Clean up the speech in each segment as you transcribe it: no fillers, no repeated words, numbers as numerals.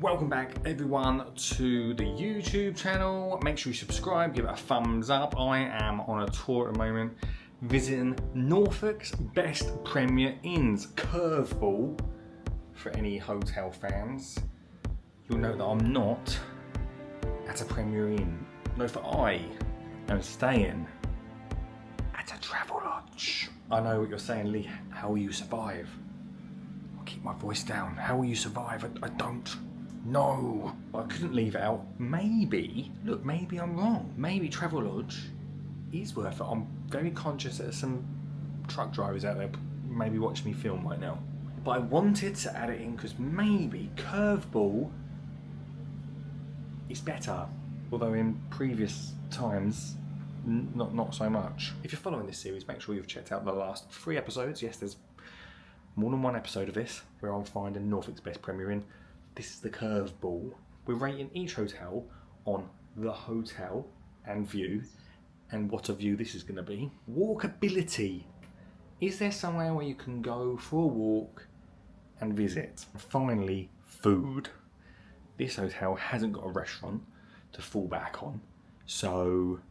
Welcome back everyone to the YouTube channel. Make sure you subscribe, give it a thumbs up. I am on a tour at the moment visiting Norfolk's best Premier Inns. Curveball for any hotel fans. You'll note that I'm not at a Premier Inn. No, for I am staying at a travel lodge. I know what you're saying, Lee. How will you survive? I'll keep my voice down. How will you survive? I don't. No, I couldn't leave it out. Maybe, look, maybe I'm wrong. Maybe Travelodge is worth it. I'm very conscious that there's some truck drivers out there maybe watching me film right now. But I wanted to add it in because maybe Curveball is better. Although in previous times, not so much. If you're following this series, make sure you've checked out the last 3 episodes. Yes, there's more than one episode of this where I'm finding Norfolk's best Premier Inn. This is the Curveball. We're rating each hotel on the hotel and view, and what a view this is going to be. Walkability. Is there somewhere where you can go for a walk and visit? Finally, food. This hotel hasn't got a restaurant to fall back on, so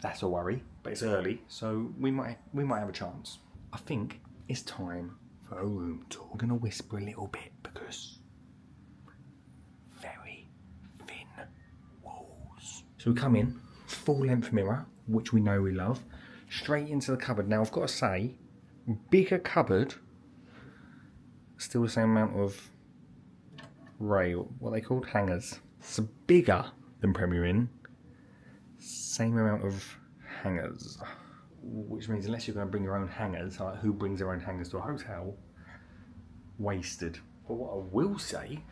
that's a worry. But it's early, so we might have a chance. I think it's time for a room tour. I'm going to whisper a little bit because very thin walls. So we come in, full length mirror, which we know we love, straight into the cupboard. Now I've got to say, bigger cupboard, still the same amount of rail, what are they called? Hangers. It's bigger than Premier Inn, same amount of hangers. Which means unless you're going to bring your own hangers, like who brings their own hangers to a hotel? Wasted. But what I will say,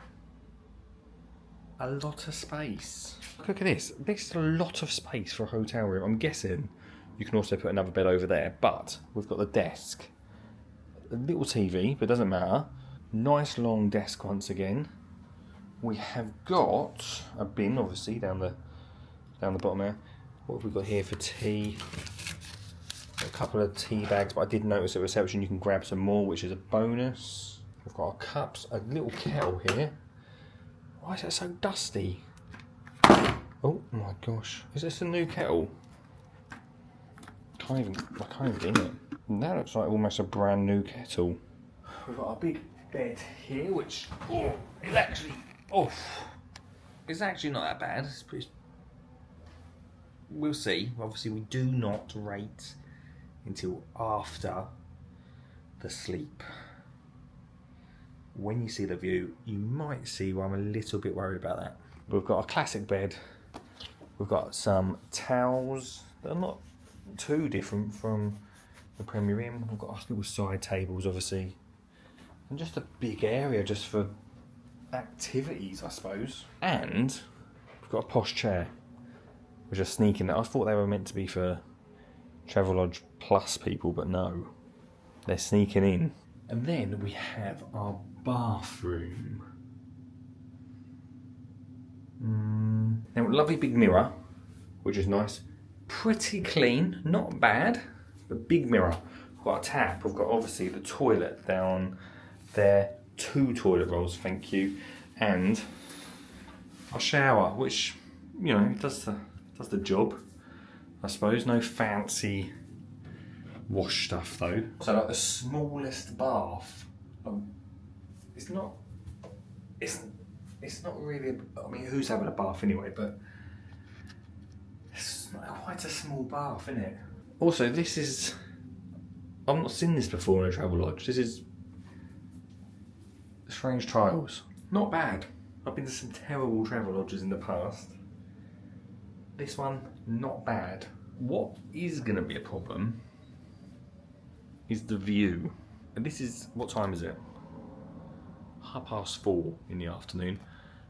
a lot of space. Look at this. This is a lot of space for a hotel room. I'm guessing you can also put another bed over there, but we've got the desk. A little TV, but it doesn't matter. Nice long desk once again. We have got a bin, obviously, down the bottom there. What have we got here for tea? A couple of tea bags, but I did notice at reception you can grab some more, which is a bonus. We've got our cups, a little kettle here. Why is it so dusty? Oh my gosh, is this a new kettle? I can't even get in it. That looks like almost a brand new kettle. We've got our big bed here, which is actually not that bad. It's pretty. We'll see. Obviously, we do not rate until after the sleep. When you see the view, you might see why I'm a little bit worried about that. We've got a classic bed. We've got some towels that are not too different from the Premier Inn. We've got our little side tables, obviously, and just a big area just for activities, I suppose. And we've got a posh chair, which are sneaking. I thought they were meant to be for Travelodge Plus people, but no, they're sneaking in. And then we have our bathroom. Now, lovely big mirror, which is nice. Pretty clean, not bad, but big mirror. We've got a tap. We've got obviously the toilet down there. 2 toilet rolls, thank you, and a shower, which does the job, I suppose. No fancy wash stuff though. So like the smallest bath, it's not really, I mean, who's having a bath anyway, but it's not quite a small bath, isn't it? Also, this is, I've not seen this before in a travel lodge. This is strange tiles. Not bad. I've been to some terrible travel lodges in the past. This one, not bad. What is going to be a problem is the view. And this is, what time is it? 4:30 in the afternoon.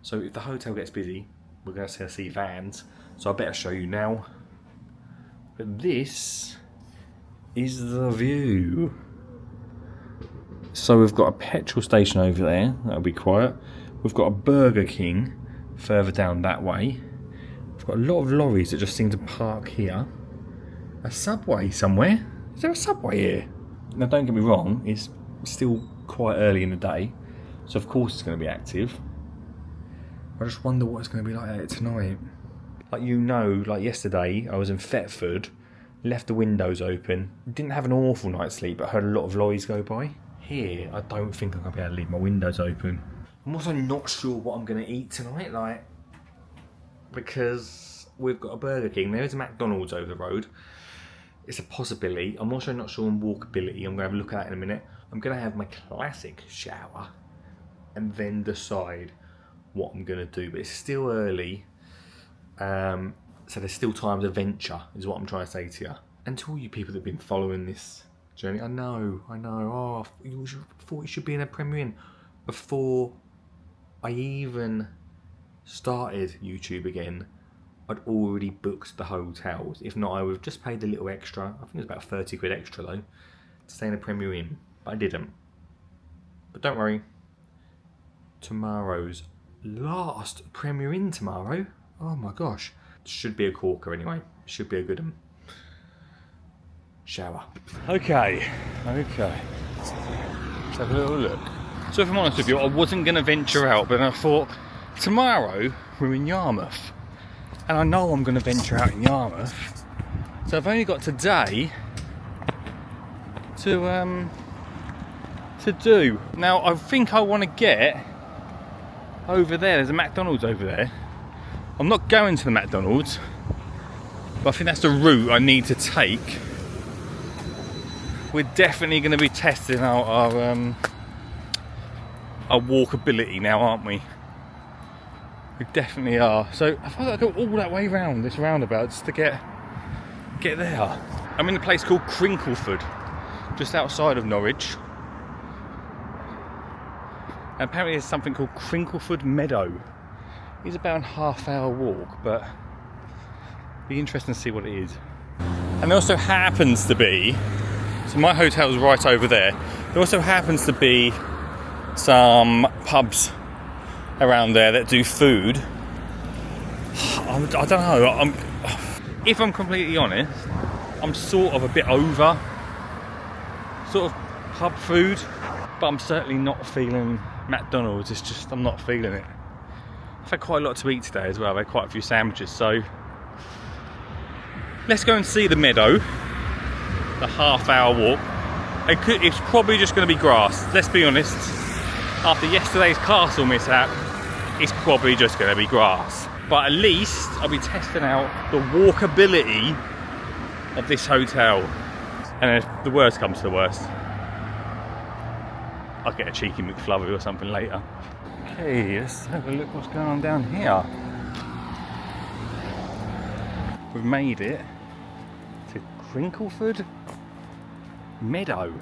So if the hotel gets busy, we're going to see vans. So I better show you now. But this is the view. So we've got a petrol station over there. That'll be quiet. We've got a Burger King further down that way. We've got a lot of lorries that just seem to park here. A Subway somewhere. Is there a Subway here? Now don't get me wrong, it's still quite early in the day, so of course it's going to be active. I just wonder what it's going to be like out tonight. Like, you know, like yesterday, I was in Thetford, left the windows open, didn't have an awful night's sleep, but heard a lot of lorries go by. Here, I don't think I'm going to be able to leave my windows open. I'm also not sure what I'm going to eat tonight, like, because we've got a Burger King, there is a McDonald's over the road. It's a possibility. I'm also not sure on walkability. I'm going to have a look at that in a minute. I'm going to have my classic shower and then decide what I'm going to do. But it's still early. So there's still time to venture, is what I'm trying to say to you. And to all you people that have been following this journey, I know. Oh, you thought you should be in a Premier Inn. Before I even started YouTube again, I'd already booked the hotels. If not, I would have just paid a little extra. I think it was about 30 quid extra though, to stay in a Premier Inn. But I didn't. But don't worry. Tomorrow's last Premier Inn tomorrow. Oh my gosh. Should be a corker anyway. Should be a good one. Shower. Okay. Let's have a little look. So if I'm honest with you, I wasn't going to venture out, but I thought, tomorrow we're in Yarmouth. And I know I'm going to venture out in Yarmouth. So I've only got today to do. Now I think I want to get over there. There's a McDonald's over there. I'm not going to the McDonald's, but I think that's the route I need to take. We're definitely going to be testing out our walkability now, aren't we? We definitely are. So I've got to go all that way round this roundabout just to get there. I'm in a place called Crinkleford, just outside of Norwich. And apparently there's something called Crinkleford Meadow. It's about a half-hour walk, but it'd be interesting to see what it is. And there also happens to be, so my hotel's right over there. There also happens to be some pubs around there that do food. I don't know. If I'm completely honest, I'm sort of a bit over sort of pub food, but I'm certainly not feeling McDonald's. It's just I'm not feeling it. I've had quite a lot to eat today as well. I've had quite a few sandwiches, so let's go and see the meadow. The half-hour walk. It's probably just going to be grass. Let's be honest. After yesterday's castle mishap, it's probably just going to be grass. But at least I'll be testing out the walkability of this hotel. And if the worst comes to the worst, I'll get a cheeky McFlurry or something later. Okay, let's have a look what's going on down here. We've made it to Crinkleford Meadow.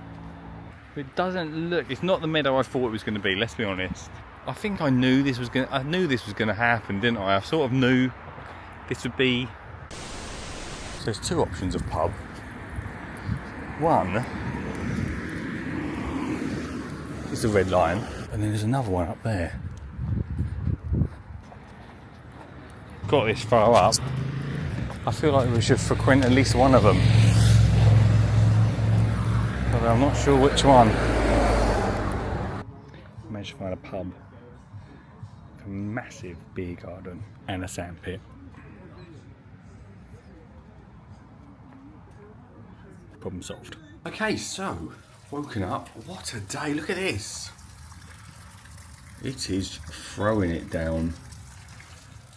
It doesn't look, it's not the meadow I thought it was going to be, let's be honest. I think I knew this was going to happen, didn't I? I sort of knew this would be. So there's two options of pub. One is the Red Lion, and then there's another one up there. Got this far up. I feel like we should frequent at least one of them. But I'm not sure which one. Managed to find a pub. A massive beer garden and a sandpit. Problem solved. Okay, so woken up. What a day! Look at this. It is throwing it down.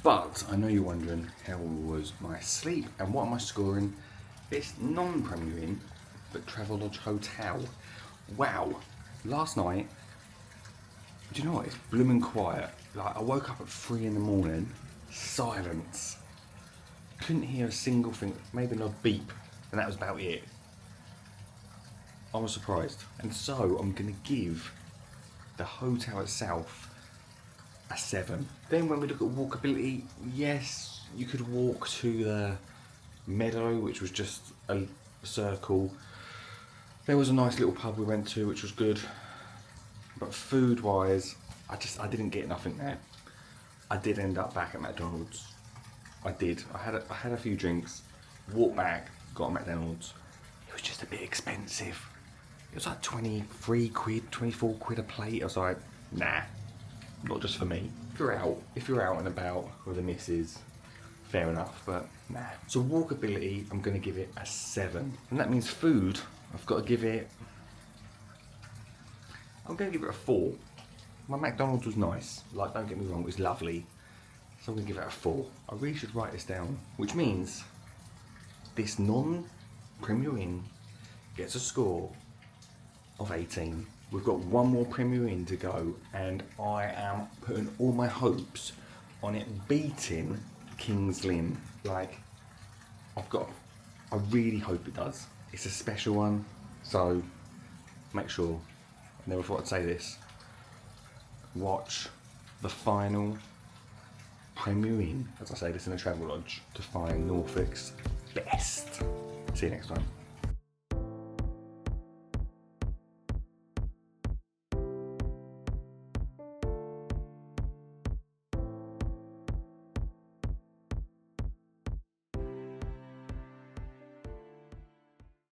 But I know you're wondering how was my sleep and what am I scoring this non-Premier Inn but Travelodge hotel. Wow! Last night, do you know what? It's blooming quiet. Like I woke up at 3 in the morning, silence. Couldn't hear a single thing, maybe an odd beep, and that was about it. I was surprised. And so I'm going to give the hotel itself a 7. Then when we look at walkability, yes, you could walk to the meadow, which was just a circle. There was a nice little pub we went to, which was good. But food-wise, I didn't get nothing there. I did end up back at McDonald's. I did. I had a few drinks, walked back, got a McDonald's. It was just a bit expensive. It was like 23 quid, 24 quid a plate. I was like, nah, not just for me. If you're out and about with the missus, fair enough, but nah. So walkability, I'm gonna give it a 7. And that means food, I've got to give it, I'm gonna give it a 4. My McDonald's was nice, like don't get me wrong, it was lovely. So I'm gonna give it a 4. I really should write this down, which means this non-Premier Inn gets a score of 18. We've got one more Premier Inn to go, and I am putting all my hopes on it beating King's Lynn. Like, I really hope it does. It's a special one, so make sure, I never thought I'd say this, watch the final Premier Inn, as I say this in a travel lodge, to find Norfolk's best. See you next time.